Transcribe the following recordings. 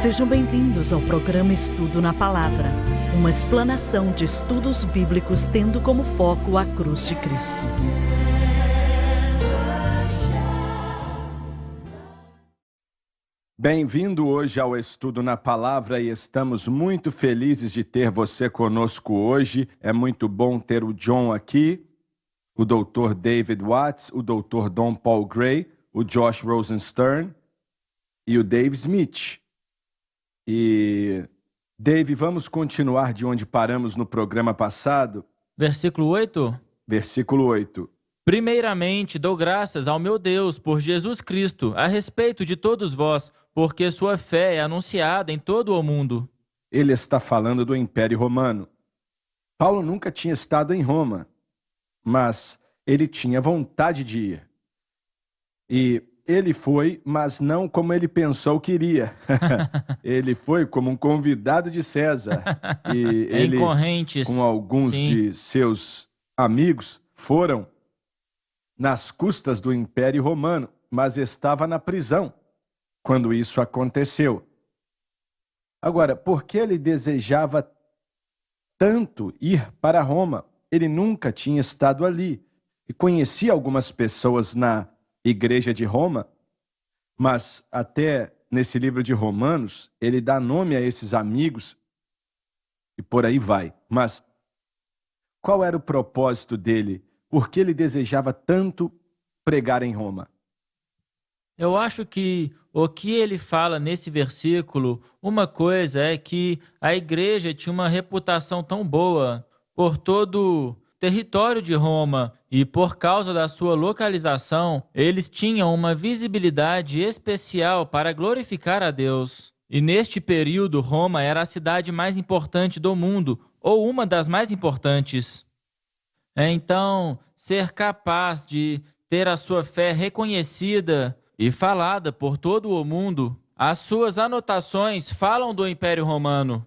Sejam bem-vindos ao programa Estudo na Palavra, uma explanação de estudos bíblicos tendo como foco a cruz de Cristo. Bem-vindo hoje ao Estudo na Palavra e estamos muito felizes de ter você conosco hoje. É muito bom ter o John aqui, o Dr. David Watts, o Dr. Don Paul Gray, o Josh Rosenstern e o Dave Smith. E, Dave, vamos continuar de onde paramos no programa passado? Versículo 8? Versículo 8. Primeiramente, dou graças ao meu Deus por Jesus Cristo, a respeito de todos vós, porque sua fé é anunciada em todo o mundo. Ele está falando do Império Romano. Paulo nunca tinha estado em Roma, mas ele tinha vontade de ir. E ele foi, mas não como ele pensou que iria. Ele foi como um convidado de César. E ele, com alguns de seus amigos, foram nas custas do Império Romano, mas estava na prisão quando isso aconteceu. Agora, por que ele desejava tanto ir para Roma? Ele nunca tinha estado ali e conhecia algumas pessoas na igreja de Roma, mas até nesse livro de Romanos, ele dá nome a esses amigos e por aí vai. Mas qual era o propósito dele? Por que ele desejava tanto pregar em Roma? Eu acho que o que ele fala nesse versículo, uma coisa é que a igreja tinha uma reputação tão boa por todo território de Roma e por causa da sua localização, eles tinham uma visibilidade especial para glorificar a Deus. E neste período, Roma era a cidade mais importante do mundo, ou uma das mais importantes. Então, ser capaz de ter a sua fé reconhecida e falada por todo o mundo, as suas anotações falam do Império Romano.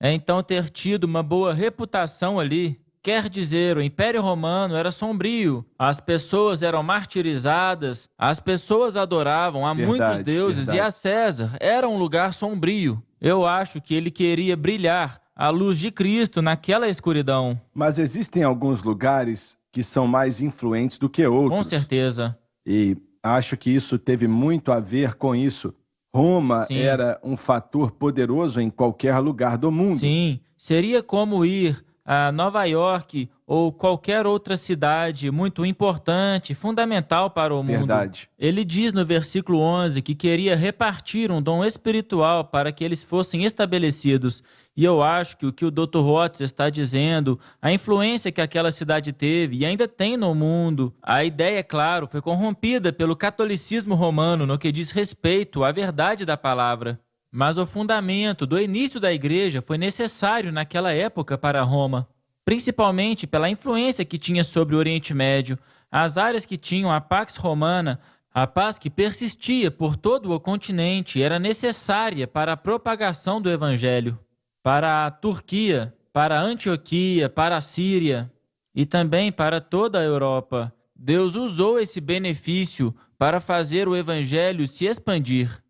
Então, ter tido uma boa reputação ali quer dizer, o Império Romano era sombrio, as pessoas eram martirizadas, as pessoas adoravam a muitos deuses e a César. Era um lugar sombrio. Eu acho que ele queria brilhar a luz de Cristo naquela escuridão. Mas existem alguns lugares que são mais influentes do que outros. Com certeza. E acho que isso teve muito a ver com isso. Roma era um fator poderoso em qualquer lugar do mundo. Sim, seria como ir a Nova York ou qualquer outra cidade muito importante, fundamental para o mundo. Verdade. Ele diz no versículo 11 que queria repartir um dom espiritual para que eles fossem estabelecidos. E eu acho que o que o Dr. Watts está dizendo, a influência que aquela cidade teve e ainda tem no mundo, a ideia, claro, foi corrompida pelo catolicismo romano no que diz respeito à verdade da palavra. Mas o fundamento do início da igreja foi necessário naquela época para Roma, principalmente pela influência que tinha sobre o Oriente Médio, as áreas que tinham a Pax Romana, a paz que persistia por todo o continente, era necessária para a propagação do Evangelho, para a Turquia, para a Antioquia, para a Síria e também para toda a Europa. Deus usou esse benefício para fazer o Evangelho se expandir.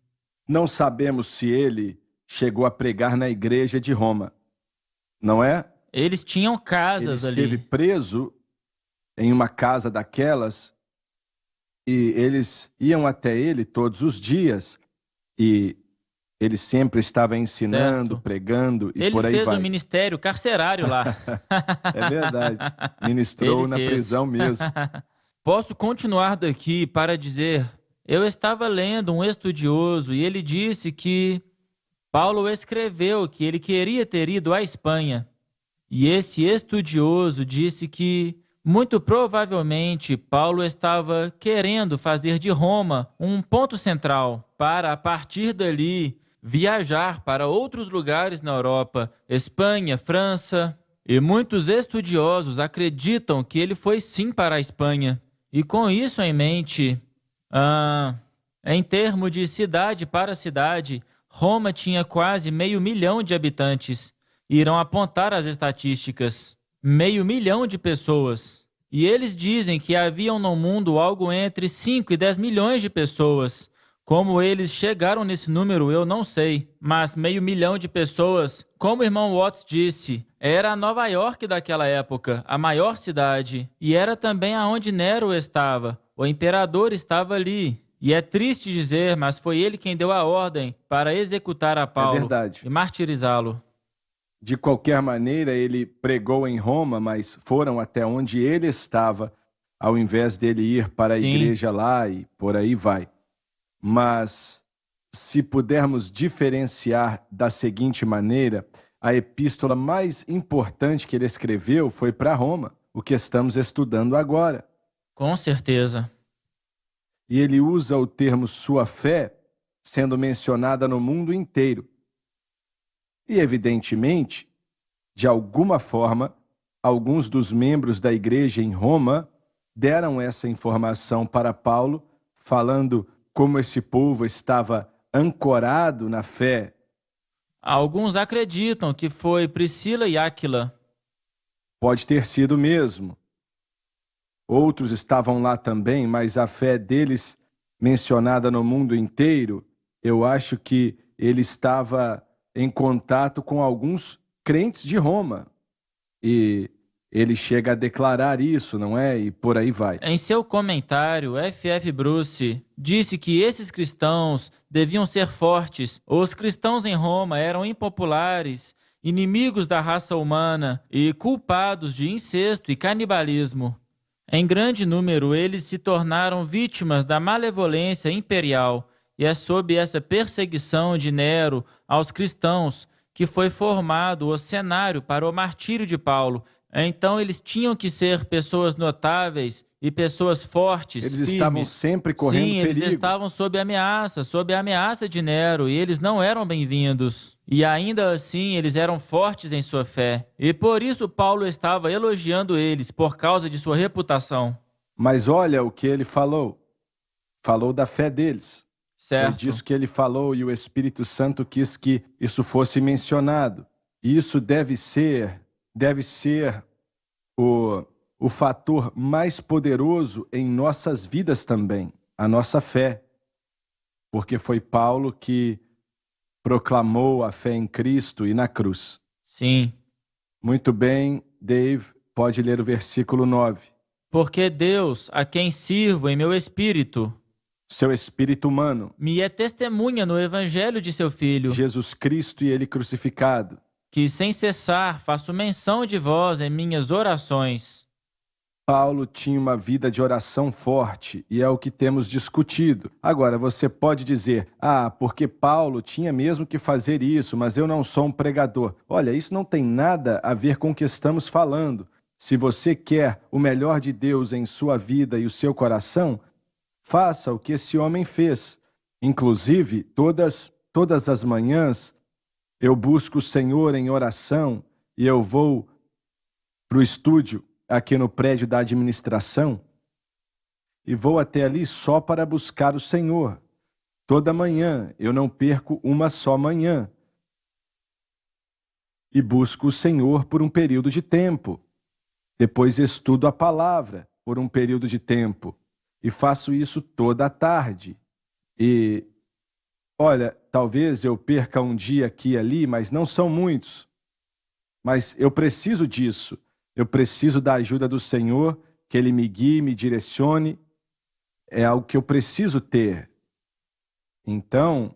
Não sabemos se ele chegou a pregar na igreja de Roma, não é? Eles tinham casas ali. Ele esteve preso em uma casa daquelas e eles iam até ele todos os dias e ele sempre estava ensinando, pregando e por aí vai. Ele fez um ministério carcerário lá. É verdade, ministrou na prisão mesmo. Posso continuar daqui para dizer... Eu estava lendo um estudioso e ele disse que Paulo escreveu que ele queria ter ido à Espanha. E esse estudioso disse que, muito provavelmente, Paulo estava querendo fazer de Roma um ponto central para, a partir dali, viajar para outros lugares na Europa, Espanha, França. E muitos estudiosos acreditam que ele foi sim para a Espanha. E com isso em mente... em termos de cidade para cidade, Roma tinha quase 500 mil de habitantes. Irão apontar as estatísticas. 500 mil de pessoas. E eles dizem que haviam no mundo algo entre 5 e 10 milhões de pessoas. Como eles chegaram nesse número, eu não sei, mas 500 mil de pessoas, como o irmão Watts disse, era a Nova York daquela época, a maior cidade, e era também aonde Nero estava. O imperador estava ali. E é triste dizer, mas foi ele quem deu a ordem para executar a Paulo verdade. e martirizá-lo. De qualquer maneira, ele pregou em Roma, mas foram até onde ele estava, ao invés dele ir para a Sim. igreja lá e por aí vai. Mas, se pudermos diferenciar da seguinte maneira, a epístola mais importante que ele escreveu foi para Roma, o que estamos estudando agora. Com certeza. E ele usa o termo sua fé sendo mencionada no mundo inteiro. E, evidentemente, de alguma forma, alguns dos membros da igreja em Roma deram essa informação para Paulo, falando como esse povo estava ancorado na fé. Alguns acreditam que foi Priscila e Áquila. Pode ter sido mesmo. Outros estavam lá também, mas a fé deles, mencionada no mundo inteiro, eu acho que ele estava em contato com alguns crentes de Roma. E ele chega a declarar isso, não é? E por aí vai. Em seu comentário, F.F. Bruce disse que esses cristãos deviam ser fortes. Os cristãos em Roma eram impopulares, inimigos da raça humana e culpados de incesto e canibalismo. Em grande número, eles se tornaram vítimas da malevolência imperial, e é sob essa perseguição de Nero aos cristãos que foi formado o cenário para o martírio de Paulo. Então eles tinham que ser pessoas notáveis e pessoas fortes, Eles firmes. estavam sempre correndo Sim, perigo. eles estavam sob a ameaça de Nero, e eles não eram bem-vindos. E ainda assim, eles eram fortes em sua fé. E por isso Paulo estava elogiando eles, por causa de sua reputação. Mas olha o que ele falou. Falou da fé deles. Certo. Foi disso que ele falou e o Espírito Santo quis que isso fosse mencionado. E isso deve ser o fator mais poderoso em nossas vidas também, a nossa fé. Porque foi Paulo que proclamou a fé em Cristo e na cruz. Sim. Muito bem, Dave, pode ler o versículo 9. Porque Deus, a quem sirvo em meu espírito, Seu espírito humano, me é testemunha no evangelho de seu Filho, Jesus Cristo e ele crucificado. que sem cessar faço menção de vós em minhas orações. Paulo tinha uma vida de oração forte e é o que temos discutido. Agora, você pode dizer, porque Paulo tinha mesmo que fazer isso, mas eu não sou um pregador. Olha, isso não tem nada a ver com o que estamos falando. Se você quer o melhor de Deus em sua vida e o seu coração, faça o que esse homem fez. Inclusive, todas as manhãs, eu busco o Senhor em oração e eu vou para o estúdio aqui no prédio da administração e vou até ali só para buscar o Senhor. Toda manhã, eu não perco uma só manhã. E busco o Senhor por um período de tempo. Depois estudo a palavra por um período de tempo. E faço isso toda a tarde. E, olha, talvez eu perca um dia aqui e ali, mas não são muitos. Mas eu preciso disso. Eu preciso da ajuda do Senhor, que Ele me guie, me direcione. É algo que eu preciso ter. Então,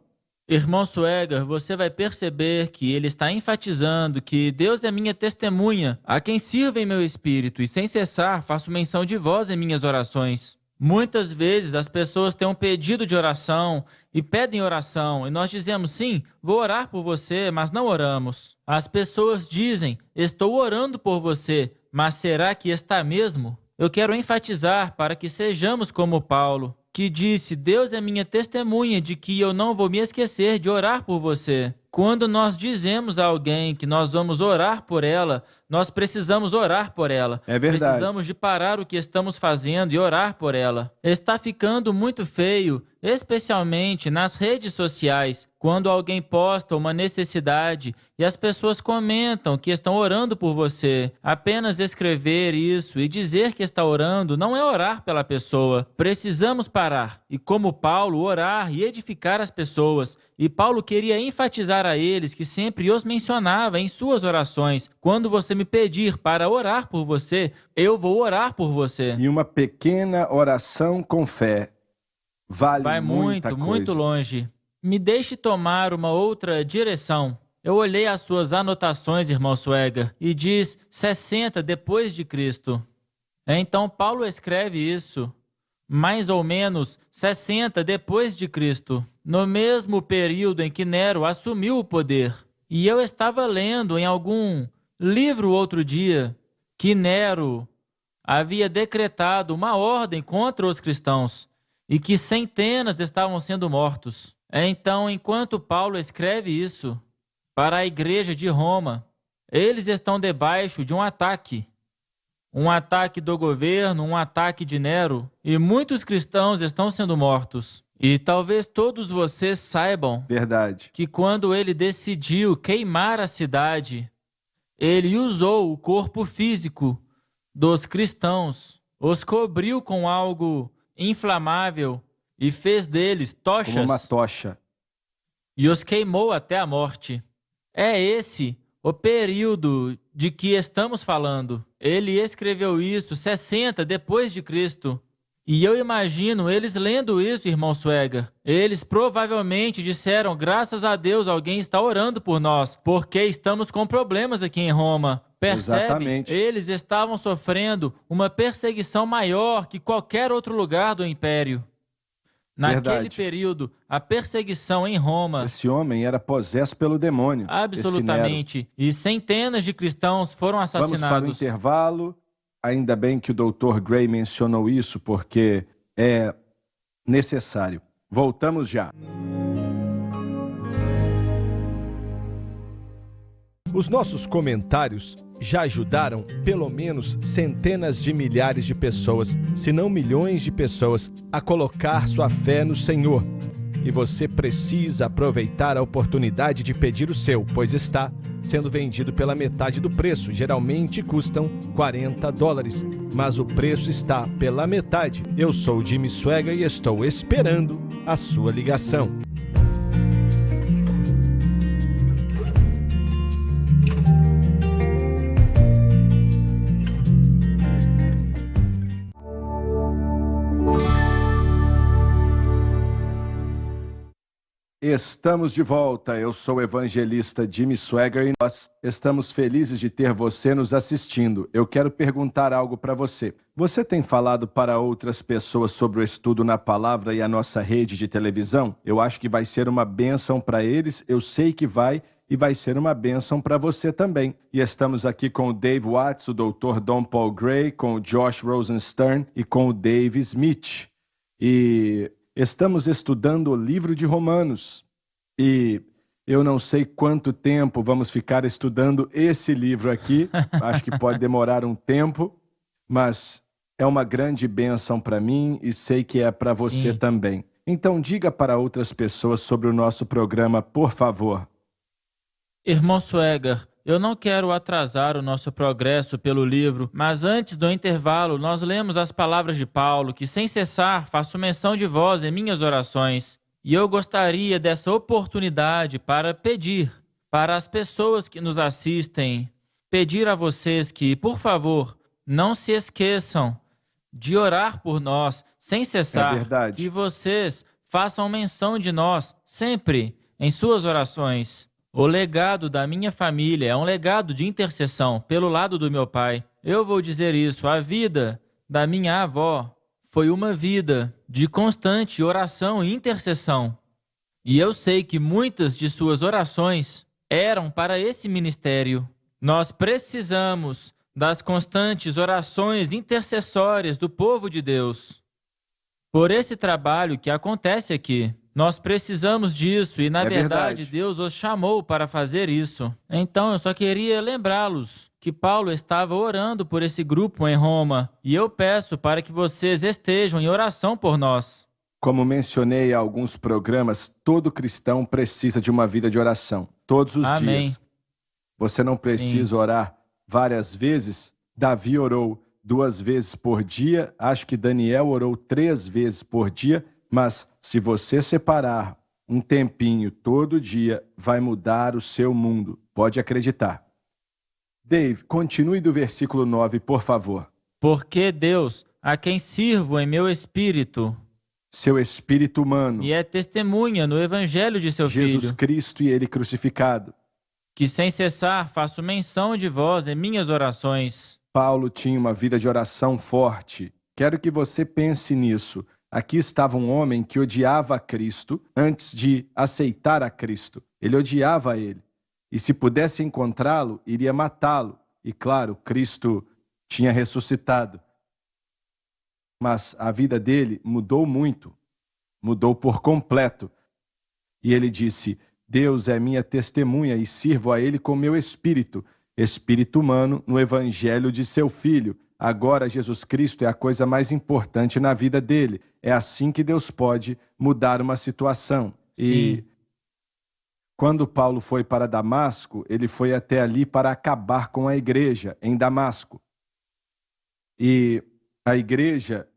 Irmão Swagger, você vai perceber que ele está enfatizando que Deus é minha testemunha, a quem sirvo em meu espírito, e sem cessar faço menção de vós em minhas orações. Muitas vezes as pessoas têm um pedido de oração e pedem oração, e nós dizemos, sim, vou orar por você, mas não oramos. As pessoas dizem, estou orando por você, mas será que está mesmo? Eu quero enfatizar para que sejamos como Paulo, que disse, Deus é minha testemunha de que eu não vou me esquecer de orar por você. Quando nós dizemos a alguém que nós vamos orar por ela, nós precisamos orar por ela. É verdade. Precisamos de parar o que estamos fazendo e orar por ela. Está ficando muito feio, especialmente nas redes sociais, quando alguém posta uma necessidade e as pessoas comentam que estão orando por você. Apenas escrever isso e dizer que está orando não é orar pela pessoa. Precisamos parar e, como Paulo, orar e edificar as pessoas. E Paulo queria enfatizar a eles que sempre os mencionava em suas orações. Quando você me pedir para orar por você, eu vou orar por você. E uma pequena oração com fé vale Vai muita muito, coisa. muito longe. Me deixe tomar uma outra direção. Eu olhei as suas anotações, irmão Swagger, e diz 60 depois de Cristo. Então Paulo escreve isso, mais ou menos 60 depois de Cristo, no mesmo período em que Nero assumiu o poder. E eu estava lendo em algum livro outro dia que Nero havia decretado uma ordem contra os cristãos e que centenas estavam sendo mortos. Então, enquanto Paulo escreve isso para a igreja de Roma, eles estão debaixo de um ataque do governo, um ataque de Nero, e muitos cristãos estão sendo mortos. E talvez todos vocês saibam Verdade. que quando ele decidiu queimar a cidade, ele usou o corpo físico dos cristãos, os cobriu com algo inflamável e fez deles tochas Como uma tocha. e os queimou até a morte. É esse o período de que estamos falando. Ele escreveu isso 60 depois de Cristo. E eu imagino eles lendo isso, irmão Swagger. Eles provavelmente disseram, graças a Deus alguém está orando por nós, porque estamos com problemas aqui em Roma. Percebe? Exatamente. Eles estavam sofrendo uma perseguição maior que qualquer outro lugar do Império. Naquele Verdade. período, a perseguição em Roma... Esse homem era possesso pelo demônio. Absolutamente. E centenas de cristãos foram Vamos para o assassinados. intervalo. Ainda bem que o Dr. Gray mencionou isso, porque é necessário. Voltamos já. Os nossos comentários já ajudaram pelo menos centenas de milhares de pessoas, se não milhões de pessoas, a colocar sua fé no Senhor. E você precisa aproveitar a oportunidade de pedir o seu, pois está sendo vendido pela metade do preço. Geralmente custam $40, mas o preço está pela metade. Eu sou Jimmy Swagger e estou esperando a sua ligação. Estamos de volta, eu sou o evangelista Jimmy Swagger e nós estamos felizes de ter você nos assistindo. Eu quero perguntar algo para você. Você tem falado para outras pessoas sobre o estudo na palavra e a nossa rede de televisão? Eu acho que vai ser uma bênção para eles, eu sei que vai, e vai ser uma bênção para você também. E estamos aqui com o Dave Watts, o Dr. Don Paul Gray, com o Josh Rosenstern e com o Dave Smith. E estamos estudando o livro de Romanos e eu não sei quanto tempo vamos ficar estudando esse livro aqui. Acho que pode demorar um tempo, mas é uma grande bênção para mim e sei que é para você Sim. também. Então diga para outras pessoas sobre o nosso programa, por favor. Irmão Swagger, eu não quero atrasar o nosso progresso pelo livro, mas antes do intervalo nós lemos as palavras de Paulo, que sem cessar faço menção de vós em minhas orações. E eu gostaria dessa oportunidade para pedir para as pessoas que nos assistem, pedir a vocês que, por favor, não se esqueçam de orar por nós sem cessar. É verdade. Que vocês façam menção de nós sempre em suas orações. O legado da minha família é um legado de intercessão pelo lado do meu pai. Eu vou dizer isso, a vida da minha avó foi uma vida de constante oração e intercessão. E eu sei que muitas de suas orações eram para esse ministério. Nós precisamos das constantes orações intercessórias do povo de Deus. Por esse trabalho que acontece aqui, nós precisamos disso e, na verdade, verdade. Deus os chamou para fazer isso. Então, eu só queria lembrá-los que Paulo estava orando por esse grupo em Roma, e eu peço para que vocês estejam em oração por nós. Como mencionei em alguns programas, todo cristão precisa de uma vida de oração, todos os Amém. dias. Você não precisa orar várias vezes. Davi orou 2 vezes por dia, acho que Daniel orou 3 vezes por dia, mas se você separar um tempinho todo dia, vai mudar o seu mundo, pode acreditar. Dave, continue do versículo 9, por favor. Porque Deus, a quem sirvo em meu espírito, Seu espírito humano, e é testemunha no evangelho de seu Jesus Filho, Cristo e ele crucificado. que sem cessar faço menção de vós em minhas orações. Paulo tinha uma vida de oração forte. Quero que você pense nisso. Aqui estava um homem que odiava a Cristo antes de aceitar a Cristo. Ele odiava ele. E se pudesse encontrá-lo, iria matá-lo. E claro, Cristo tinha ressuscitado. Mas a vida dele mudou muito. Mudou por completo. E ele disse: Deus é minha testemunha e sirvo a ele com meu espírito. Espírito humano no evangelho de seu Filho. Agora Jesus Cristo é a coisa mais importante na vida dele. É assim que Deus pode mudar uma situação. E quando Paulo foi para Damasco, ele foi até ali para acabar com a igreja em Damasco. E a igreja,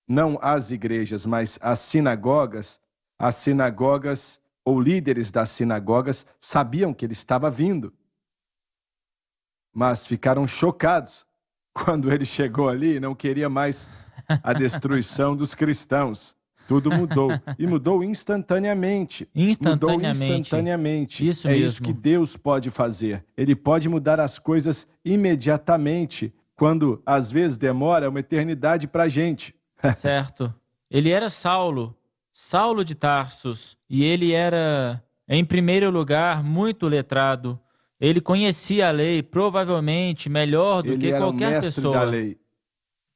não as igrejas, mas as sinagogas ou líderes das sinagogas sabiam que ele estava vindo. Mas ficaram chocados quando ele chegou ali e não queria mais a destruição dos cristãos. Tudo mudou. E mudou instantaneamente. Mudou instantaneamente. Isso é mesmo. isso que Deus pode fazer. Ele pode mudar as coisas imediatamente, quando às vezes demora uma eternidade para a gente. Certo. Ele era Saulo de Tarsus, e ele era, em primeiro lugar, muito letrado. Ele conhecia a lei, provavelmente, melhor do que qualquer Ele era o mestre pessoa. da lei.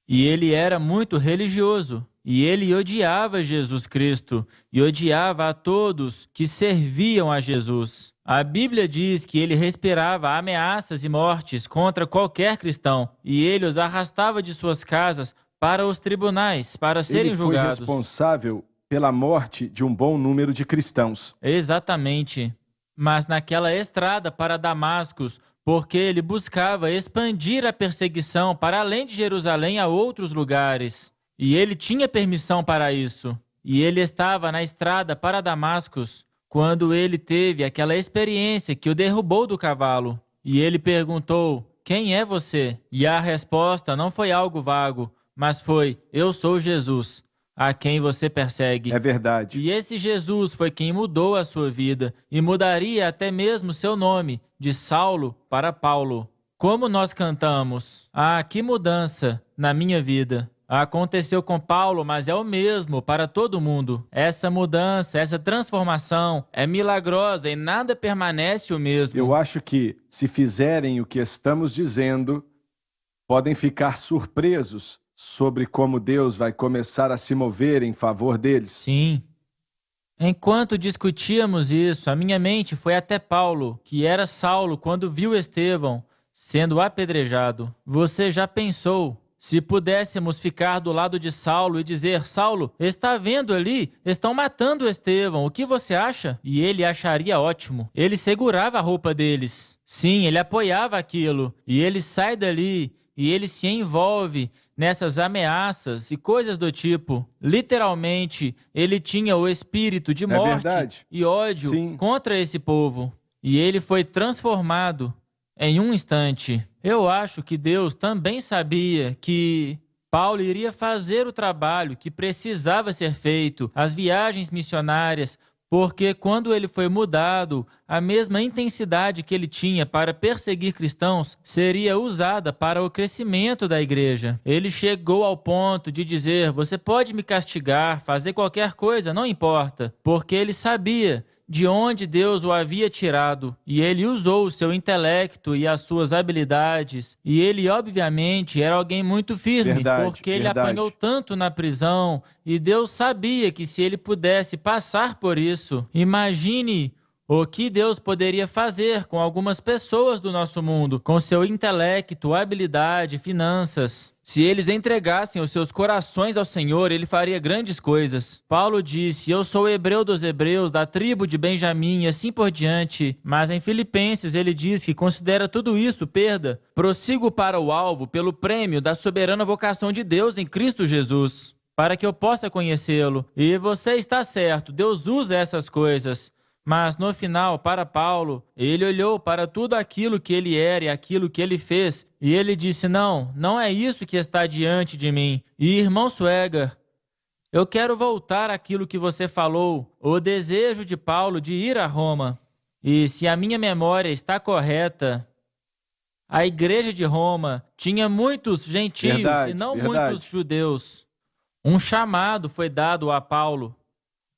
E ele era muito religioso. E ele odiava Jesus Cristo e odiava a todos que serviam a Jesus. A Bíblia diz que ele respirava ameaças e mortes contra qualquer cristão, e ele os arrastava de suas casas para os tribunais, para serem julgados. Ele foi responsável pela morte de um bom número de cristãos. Exatamente. Mas naquela estrada para Damascus, porque ele buscava expandir a perseguição para além de Jerusalém a outros lugares. E ele tinha permissão para isso. E ele estava na estrada para Damascus quando ele teve aquela experiência que o derrubou do cavalo. E ele perguntou: quem é você? E a resposta não foi algo vago, mas foi: eu sou Jesus, a quem você persegue. É verdade. E esse Jesus foi quem mudou a sua vida e mudaria até mesmo seu nome, de Saulo para Paulo. Como nós cantamos: ah, que mudança na minha vida. Aconteceu com Paulo, mas é o mesmo para todo mundo. Essa mudança, essa transformação é milagrosa e nada permanece o mesmo. Eu acho que, se fizerem o que estamos dizendo, podem ficar surpresos sobre como Deus vai começar a se mover em favor deles. Sim. Enquanto discutíamos isso, a minha mente foi até Paulo, que era Saulo quando viu Estevão sendo apedrejado. Você já pensou se pudéssemos ficar do lado de Saulo e dizer: Saulo, está vendo ali? Estão matando Estevão, o que você acha? E ele acharia ótimo. Ele segurava a roupa deles. Sim, ele apoiava aquilo. E ele sai dali e ele se envolve nessas ameaças e coisas do tipo. Literalmente, ele tinha o espírito de morte e ódio contra esse povo. E ele foi transformado em um instante. Eu acho que Deus também sabia que Paulo iria fazer o trabalho que precisava ser feito, as viagens missionárias, porque quando ele foi mudado, a mesma intensidade que ele tinha para perseguir cristãos seria usada para o crescimento da igreja. Ele chegou ao ponto de dizer: você pode me castigar, fazer qualquer coisa, não importa, porque ele sabia de onde Deus o havia tirado, e ele usou o seu intelecto e as suas habilidades, e ele obviamente era alguém muito firme, porque ele apanhou tanto na prisão, e Deus sabia que se ele pudesse passar por isso, imagine O que Deus poderia fazer com algumas pessoas do nosso mundo, com seu intelecto, habilidade, finanças. Se eles entregassem os seus corações ao Senhor, Ele faria grandes coisas. Paulo disse, eu sou hebreu dos hebreus, da tribo de Benjamim e assim por diante. Mas em Filipenses ele diz que considera tudo isso perda. Prossigo para o alvo pelo prêmio da soberana vocação de Deus em Cristo Jesus, para que eu possa conhecê-lo. E você está certo, Deus usa essas coisas. Mas no final, para Paulo, ele olhou para tudo aquilo que ele era e aquilo que ele fez, e ele disse, não é isso que está diante de mim. E irmão Sweger, eu quero voltar àquilo que você falou, o desejo de Paulo de ir a Roma. E se a minha memória está correta, a igreja de Roma tinha muitos gentios e não muitos judeus. Um chamado foi dado a Paulo.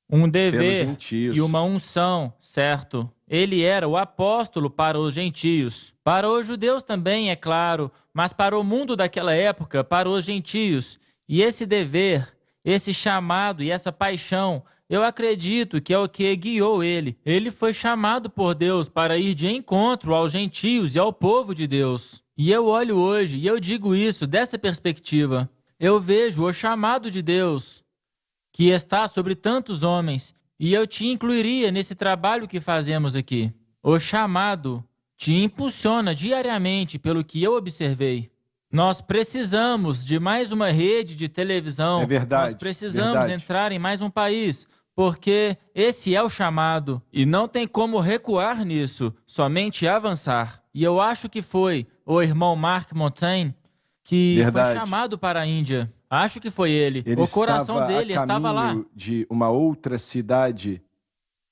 Um dever e uma unção, certo? Ele era o apóstolo para os gentios. Para os judeus também, é claro, mas para o mundo daquela época, para os gentios. E esse dever, esse chamado e essa paixão, eu acredito que é o que guiou ele. Ele foi chamado por Deus para ir de encontro aos gentios e ao povo de Deus. E eu olho hoje e eu digo isso dessa perspectiva. Eu vejo o chamado de Deus que está sobre tantos homens, e eu te incluiria nesse trabalho que fazemos aqui. O chamado te impulsiona diariamente pelo que eu observei. Nós precisamos de mais uma rede de televisão. É verdade. Nós precisamos entrar em mais um país, porque esse é o chamado. E não tem como recuar nisso, somente avançar. E eu acho que foi o irmão Mark Montaigne que foi chamado para a Índia. Acho que foi ele. O coração dele estava lá. De uma outra cidade,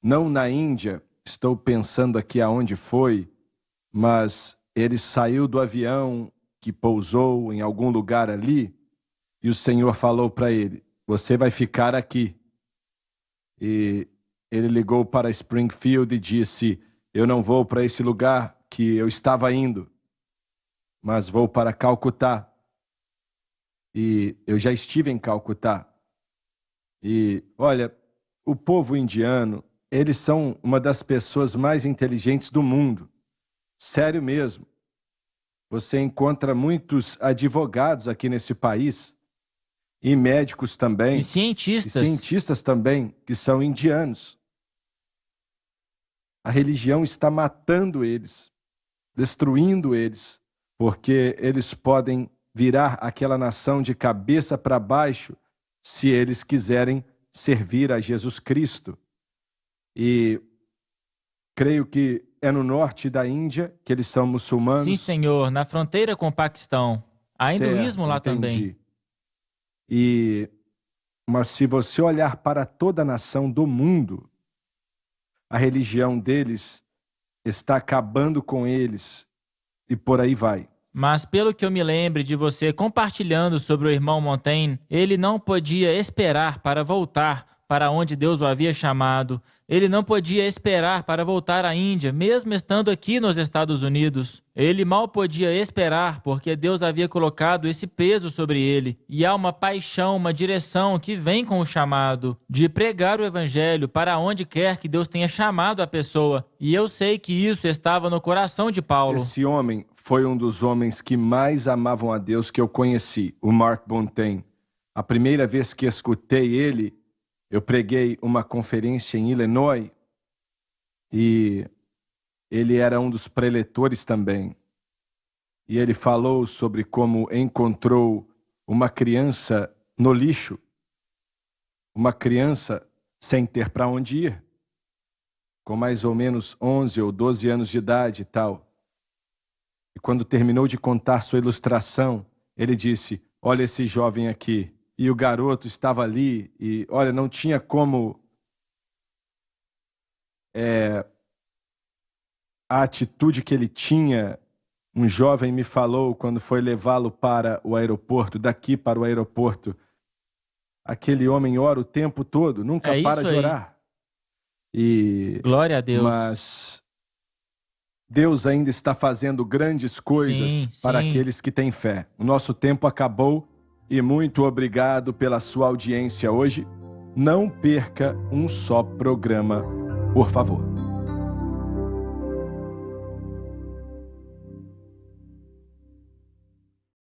não na Índia, estou pensando aqui aonde foi, mas ele saiu do avião que pousou em algum lugar ali, e o Senhor falou para ele, você vai ficar aqui. E ele ligou para Springfield e disse, eu não vou para esse lugar que eu estava indo, mas vou para Calcutá. E eu já estive em Calcutá. E, olha, o povo indiano, eles são uma das pessoas mais inteligentes do mundo. Sério mesmo. Você encontra muitos advogados aqui nesse país, e médicos também. E cientistas. E cientistas também, que são indianos. A religião está matando eles, destruindo eles, porque eles podem virar aquela nação de cabeça para baixo se eles quiserem servir a Jesus Cristo. E creio que é no norte da Índia que eles são muçulmanos. Sim, senhor, na fronteira com o Paquistão. Há hinduísmo lá também. Mas se você olhar para toda a nação do mundo, a religião deles está acabando com eles e por aí vai. Mas pelo que eu me lembre de você compartilhando sobre o irmão Montaigne, ele não podia esperar para voltar para onde Deus o havia chamado. Ele não podia esperar para voltar à Índia, mesmo estando aqui nos Estados Unidos. Ele mal podia esperar, porque Deus havia colocado esse peso sobre ele. E há uma paixão, uma direção que vem com o chamado de pregar o evangelho para onde quer que Deus tenha chamado a pessoa. E eu sei que isso estava no coração de Paulo. Esse homem foi um dos homens que mais amavam a Deus que eu conheci, o Mark Montaigne. A primeira vez que escutei ele, eu preguei uma conferência em Illinois e ele era um dos preletores também. E ele falou sobre como encontrou uma criança no lixo, uma criança sem ter para onde ir, com mais ou menos 11 ou 12 anos de idade e tal. E quando terminou de contar sua ilustração, ele disse, olha esse jovem aqui. E o garoto estava ali e, olha, não tinha como... a atitude que ele tinha, um jovem me falou quando foi levá-lo para o aeroporto, daqui para o aeroporto. Aquele homem ora o tempo todo, nunca para de orar. E, glória a Deus. Mas Deus ainda está fazendo grandes coisas para aqueles que têm fé. O nosso tempo acabou. E muito obrigado pela sua audiência hoje. Não perca um só programa, por favor.